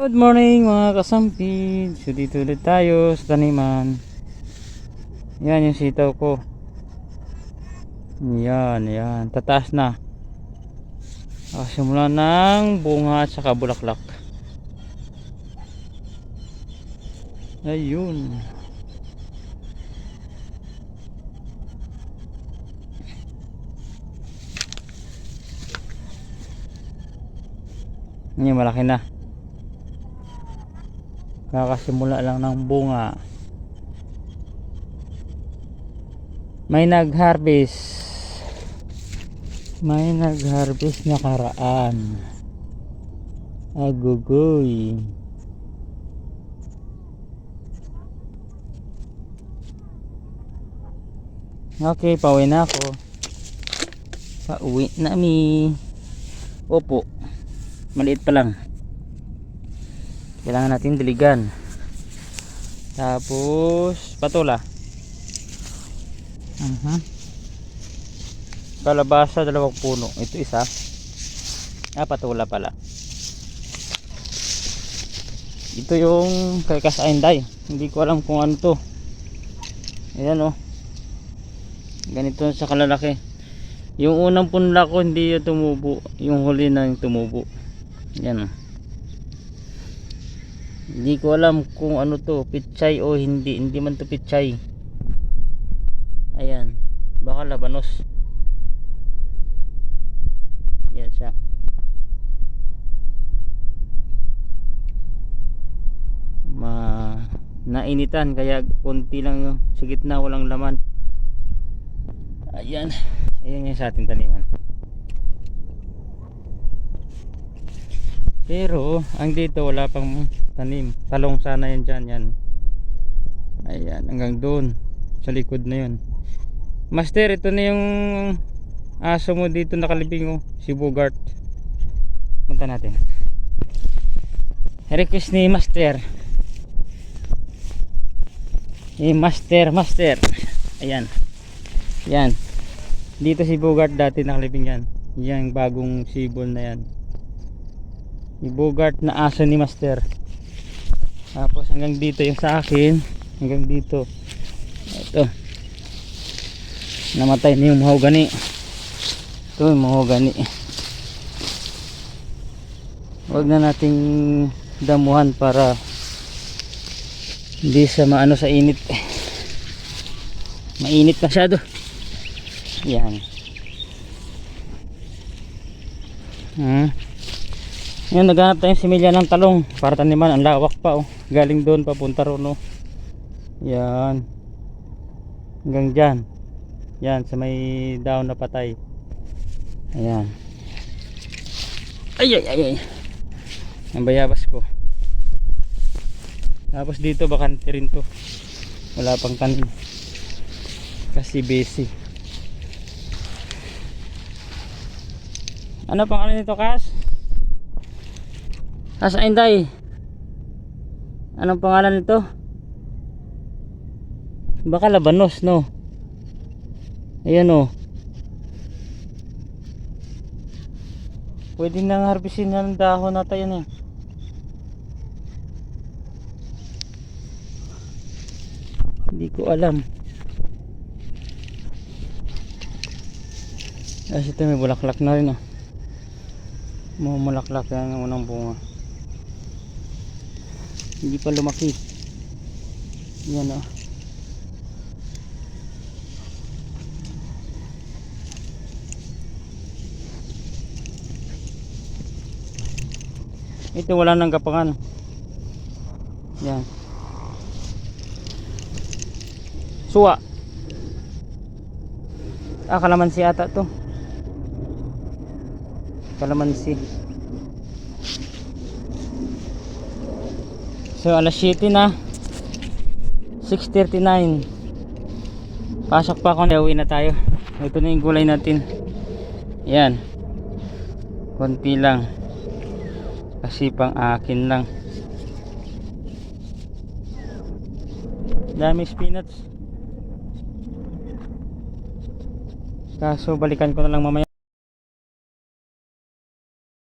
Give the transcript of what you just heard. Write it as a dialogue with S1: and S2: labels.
S1: Good morning mga kasampid. So dito ulit tayo sa taniman. Yan yung sitaw ko. Yan. Tataas na. Simula ng bunga at saka bulaklak. Ayun. Yan, malaki na. Kakasimula lang ng bunga. May nag-harvest nakaraan. Agugoy. Okay, pauwi na ako. Pauwi na mi. Opo, maliit pa lang. Kailangan natin diligan. Tapos patula. Kalabasa, 2 puno. Ito isa. Patula pala. Ito yung kay Kasainday. Hindi ko alam kung ano to. Ayan oh. Ganito sa kalalaki. Yung unang punla ko hindi yung tumubo. Yung huli na yung tumubo. Ayan oh. Hindi ko alam kung ano to, pitsay o hindi. Hindi man to pitsay. Ayan, baka labanos. Yan siya. Nainitan kaya konti lang yung sa gitna, walang laman. Ayan yung sa ating taniman. Pero ang dito wala pang tanim. Talong sana yan dyan. Yan. Ayan, hanggang doon sa likod na yun. Master, ito na yung aso mo dito nakalibing oh, si Bogart. Punta natin. Request ni Master. Master. Ayan. Yan. Dito si Bogart dati nakalibing yan. Yan bagong sibol na yan. Yung Bogart na aso ni Master. Tapos hanggang dito yung sa akin. Hanggang dito. Ito. Namatay na yung mahogani. Ito yung mahogani. Huwag na nating damuhan para hindi sa maano sa init. Mainit masyado. Yan. Yan, naghanap tayong similya ng talong para taniman. Ang lawak pa oh. Galing doon papunta ron oh. Yan. Hanggang dyan. Yan sa may daon na patay. Ayan. Ay. Ang bayabas ko. Tapos dito bakante rin to. Wala pang tanim. Kasi busy. Ano pangalan nito, Kas? Kasainday. Anong pangalan nito? Baka labanos, no? Ayan o. Pwede nang harbisin na ng dahon nata yan eh. Hindi ko alam. Kasi ito may bulaklak na rin oh. Mumulaklak yan ang unang bunga. Hindi pa lumaki. Yan oh. Ito wala nang gapangan. Yan. Suwa. Kalamansi ata to. Kalamansi. So alas 7 na. 6:39. Pasok pa ako, uwi na tayo. Ito na yung gulay natin. Yan. Konti lang. Kasi pang akin lang. Dami spinach. Kaso balikan ko na lang mamaya.